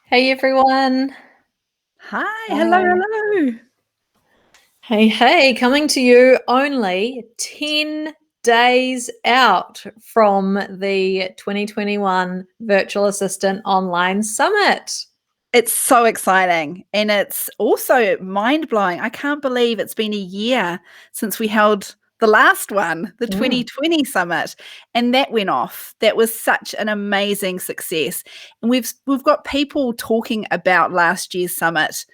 Hey everyone. Hi, hello, Hi. hello. Hey, coming to you only 10 days out from the 2021 Virtual Assistant Online Summit. It's so exciting and it's also mind-blowing. I can't believe it's been a year since we held the last one, the 2020 summit, and that went off. That was such an amazing success. And we've got people talking about last year's summit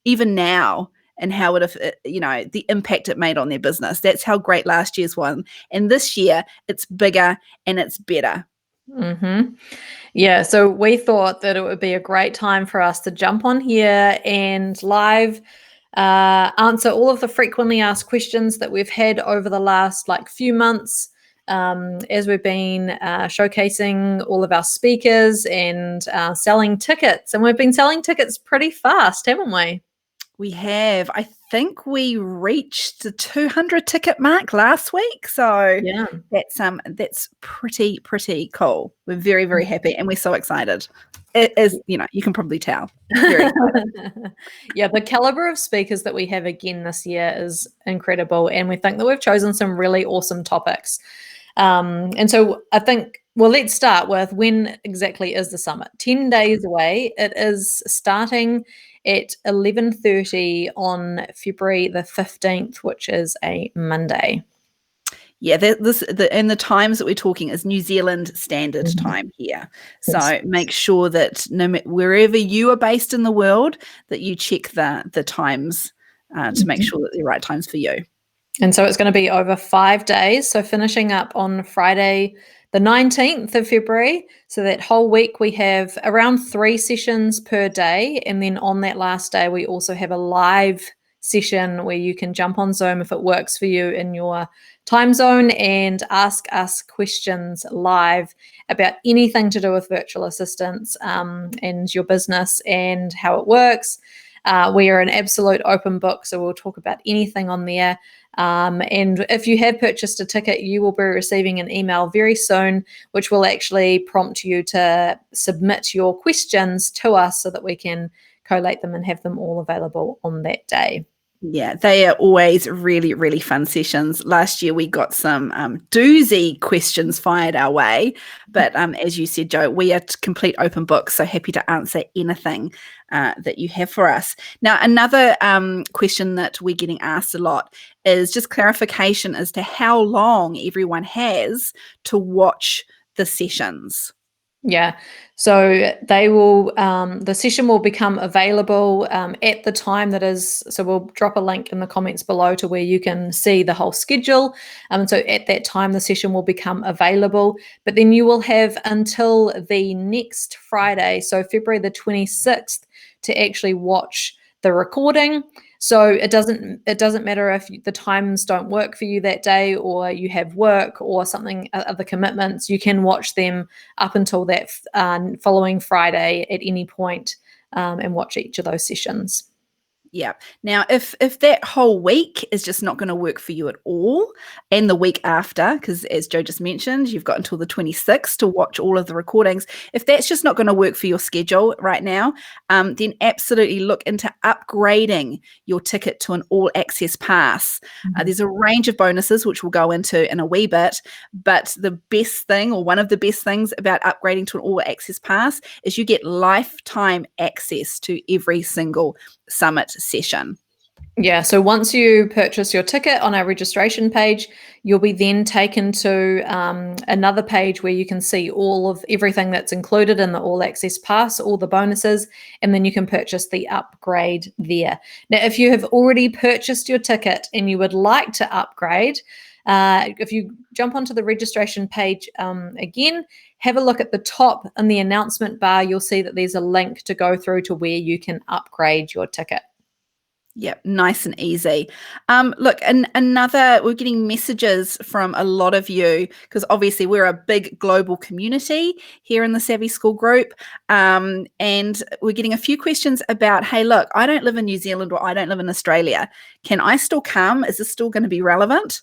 even now and how the impact it made on their business. That's how great last year's one. And this year it's bigger and it's better. Yeah, so we thought that it would be a great time for us to jump on here and live answer all of the frequently asked questions that we've had over the last few months as we've been showcasing all of our speakers and selling tickets. And we've been selling tickets pretty fast, haven't we? We have. I think we reached the 200 ticket mark last week. So Yeah. that's pretty cool. We're very, very happy and we're so excited. It is, you can probably tell. Very Yeah, the caliber of speakers that we have again this year is incredible. And we think that we've chosen some really awesome topics. And so I think, well, let's start with when exactly is the summit? 10 days away. It is starting at 11:30 on February the 15th, which is a Monday. Yeah, and the times that we're talking is New Zealand Standard Time here. So make sure that wherever you are based in the world, that you check the times to make sure that they're right times for you. And so it's going to be over 5 days. So finishing up on Friday, the 19th of February. So that whole week we have around 3 sessions per day. And then on that last day, we also have a live session where you can jump on Zoom if it works for you in your time zone and ask us questions live about anything to do with virtual assistants and your business and how it works. We are an absolute open book, so we'll talk about anything on there. And if you have purchased a ticket, you will be receiving an email very soon, which will actually prompt you to submit your questions to us so that we can collate them and have them all available on that day. Yeah, they are always really, really fun sessions. Last year, we got some doozy questions fired our way. But as you said, Jo, we are complete open books, so happy to answer anything that you have for us. Now, another question that we're getting asked a lot is just clarification as to how long everyone has to watch the sessions. Yeah, so they will, the session will become available at the time that is, so we'll drop a link in the comments below to where you can see the whole schedule. So at that time, the session will become available, but then you will have until the next Friday, so February the 26th, to actually watch the recording. So it doesn't matter if the times don't work for you that day or you have work or something, other commitments, you can watch them up until that following Friday at any point and watch each of those sessions. Yeah. Now, if that whole week is just not going to work for you at all, and the week after, because as Jo just mentioned, you've got until the 26th to watch all of the recordings. If that's just not going to work for your schedule right now, then absolutely look into upgrading your ticket to an all access pass. There's a range of bonuses, which we'll go into in a wee bit. But the best thing, or one of the best things about upgrading to an all access pass, is you get lifetime access to every single summit session. Yeah, so once you purchase your ticket on our registration page, you'll be then taken to another page where you can see all of everything that's included in the all access pass, all the bonuses, and then you can purchase the upgrade there. Now, if you have already purchased your ticket and you would like to upgrade, if you jump onto the registration page again, have a look at the top in the announcement bar, you'll see that there's a link to go through to where you can upgrade your ticket. Yep, nice and easy. Look, and we're getting messages from a lot of you because obviously we're a big global community here in the Savvy School group, and we're getting a few questions about, hey, look, I don't live in New Zealand or I don't live in Australia. Can I still come? Is this still going to be relevant?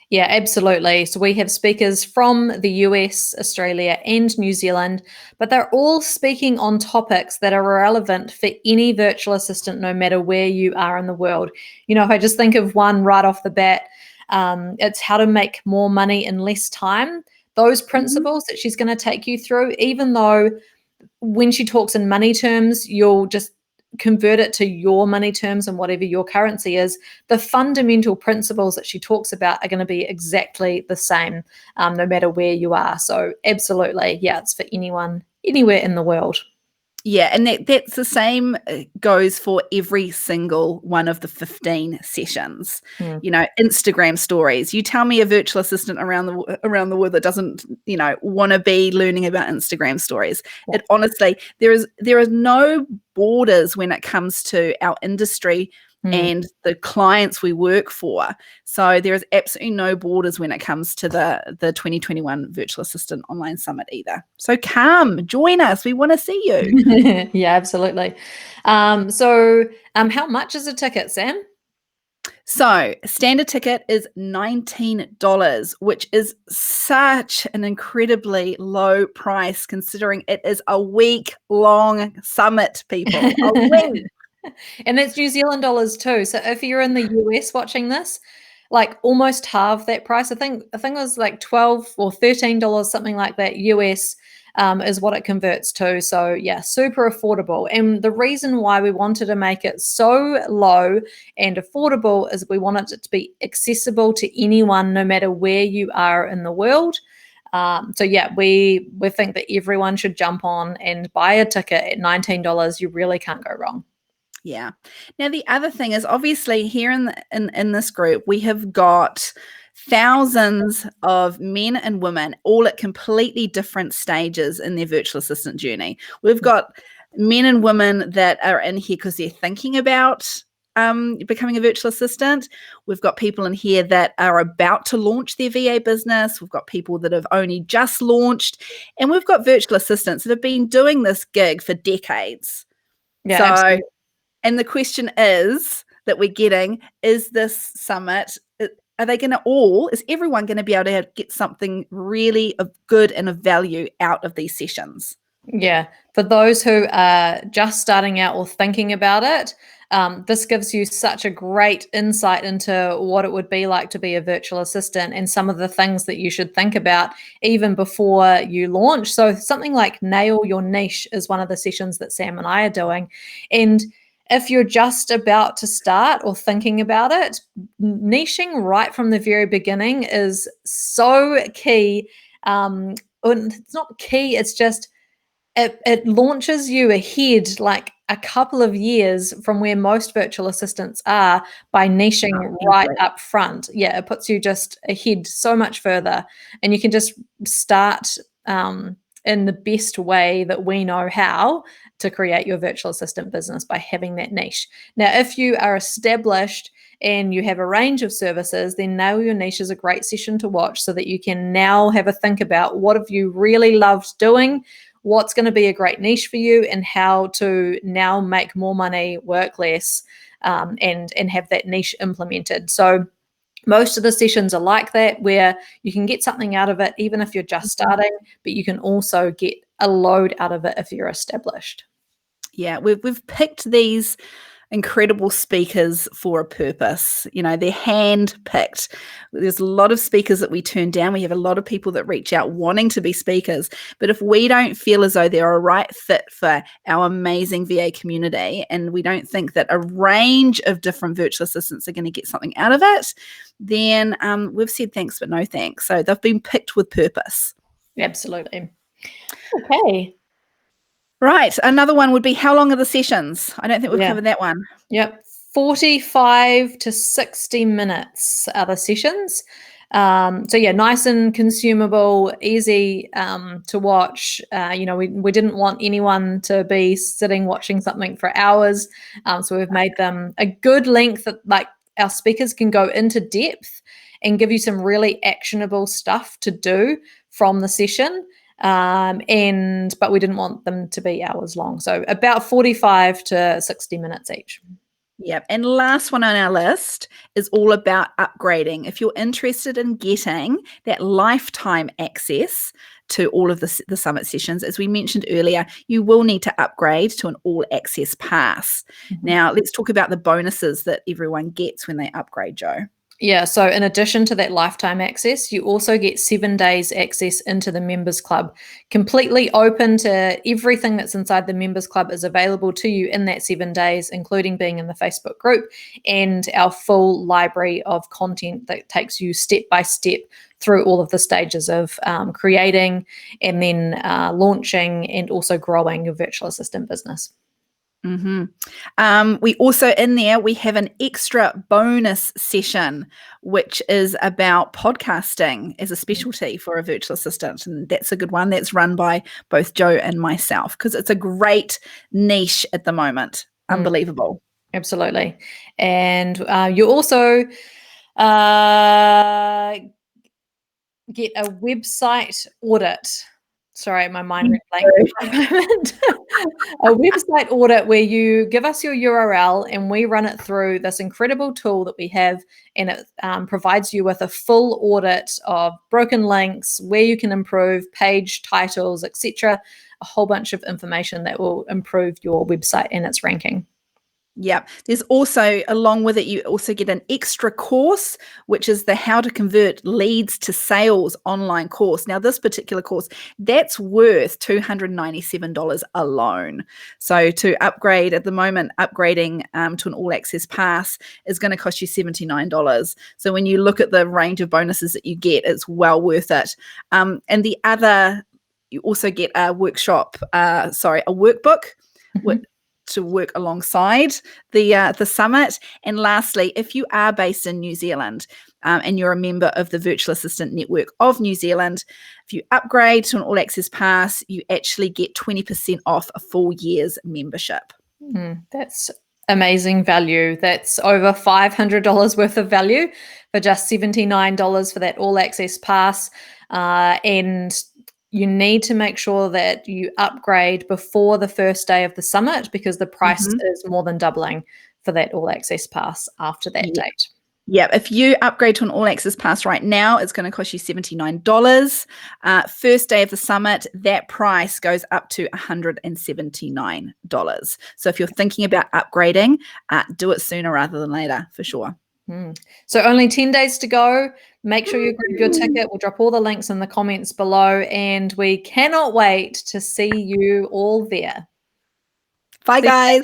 Yeah, absolutely. So we have speakers from the US, Australia, and New Zealand, but they're all speaking on topics that are relevant for any virtual assistant, no matter where you are in the world. If I just think of one right off the bat, it's how to make more money in less time. Those principles that she's going to take you through, even though when she talks in money terms, you'll just convert it to your money terms and whatever your currency is. The fundamental principles that she talks about are going to be exactly the same, no matter where you are. So absolutely, yeah, it's for anyone, anywhere in the world. Yeah, and that's the same goes for every single one of the 15 sessions. Instagram stories. You tell me a virtual assistant around the world that doesn't, want to be learning about Instagram stories. Yeah. It honestly, there is no borders when it comes to our industry and the clients we work for. So there is absolutely no borders when it comes to the 2021 Virtual Assistant Online Summit either. So come, join us. We want to see you. Yeah, absolutely. So how much is a ticket, Sam? So standard ticket is $19, which is such an incredibly low price considering it is a week-long summit, people. A week. And it's New Zealand dollars too. So if you're in the US watching this, like almost half that price. I think it was like $12 or $13, something like that US is what it converts to. So yeah, super affordable. And the reason why we wanted to make it so low and affordable is we wanted it to be accessible to anyone, no matter where you are in the world. So yeah, we think that everyone should jump on and buy a ticket at $19. You really can't go wrong. Yeah. Now the other thing is obviously here in this group we have got thousands of men and women all at completely different stages in their virtual assistant journey. We've got men and women that are in here because they're thinking about becoming a virtual assistant. We've got people in here that are about to launch their VA business. We've got people that have only just launched, and we've got virtual assistants that have been doing this gig for decades. Yeah, absolutely. And the question is that we're getting, is this summit, are they going to is everyone going to be able to get something really of good and of value out of these sessions? Yeah. For those who are just starting out or thinking about it, this gives you such a great insight into what it would be like to be a virtual assistant and some of the things that you should think about even before you launch. So something like Nail Your Niche is one of the sessions that Sam and I are doing. And if you're just about to start or thinking about it, niching right from the very beginning is so key. It's not key, it's just it launches you ahead like a couple of years from where most virtual assistants are by niching right up front. Yeah, it puts you just ahead so much further, and you can just start in the best way that we know how to create your virtual assistant business by having that niche. Now, if you are established and you have a range of services, then Nail Your Niche is a great session to watch so that you can now have a think about what have you really loved doing, what's going to be a great niche for you, and how to now make more money, work less, and have that niche implemented. So most of the sessions are like that, where you can get something out of it even if you're just starting, but you can also get a load out of it if you're established. Yeah, we've picked these incredible speakers for a purpose. They're hand-picked. There's a lot of speakers that we turn down. We have a lot of people that reach out wanting to be speakers. But if we don't feel as though they're a right fit for our amazing VA community, and we don't think that a range of different virtual assistants are going to get something out of it, then we've said thanks but no thanks. So they've been picked with purpose. Absolutely. Okay. Right. Another one would be, how long are the sessions? I don't think we've covered that one. Yep. 45 to 60 minutes are the sessions. So yeah, nice and consumable, easy to watch. We didn't want anyone to be sitting watching something for hours. So we've made them a good length that like our speakers can go into depth and give you some really actionable stuff to do from the session. But we didn't want them to be hours long. So about 45 to 60 minutes each. Yep. And last one on our list is all about upgrading. If you're interested in getting that lifetime access to all of the summit sessions, as we mentioned earlier, you will need to upgrade to an all access pass. Now, let's talk about the bonuses that everyone gets when they upgrade, Jo. Yeah, so in addition to that lifetime access, you also get 7 days access into the members club. Completely open to everything that's inside the members club is available to you in that 7 days, including being in the Facebook group and our full library of content that takes you step by step through all of the stages of creating and then launching and also growing your virtual assistant business. We also in there, we have an extra bonus session, which is about podcasting as a specialty for a virtual assistant. And that's a good one. That's run by both Jo and myself because it's a great niche at the moment. Unbelievable. Absolutely. And you also get a website audit. Sorry, my mind went blank for a moment. A website audit where you give us your URL and we run it through this incredible tool that we have, and it provides you with a full audit of broken links, where you can improve, page titles, etc. A whole bunch of information that will improve your website and its ranking. Yeah. There's also, along with it, you also get an extra course, which is the How to Convert Leads to Sales online course. Now, this particular course, that's worth $297 alone. So to upgrade at the moment, upgrading to an all access pass is going to cost you $79. So when you look at the range of bonuses that you get, it's well worth it. And the other, you also get a workbook, to work alongside the summit. And lastly, if you are based in New Zealand and you're a member of the Virtual Assistant Network of New Zealand, if you upgrade to an all access pass, you actually get 20% off a full year's membership. That's amazing value. That's over $500 worth of value for just $79 for that all access pass. And you need to make sure that you upgrade before the first day of the summit because the price is more than doubling for that all access pass after that date. Yeah, if you upgrade to an all access pass right now, it's going to cost you $79. First day of the summit, that price goes up to $179. So if you're thinking about upgrading, do it sooner rather than later, for sure. So only 10 days to go. Make sure you grab your ticket. We'll drop all the links in the comments below, and we cannot wait to see you all there. Bye, guys.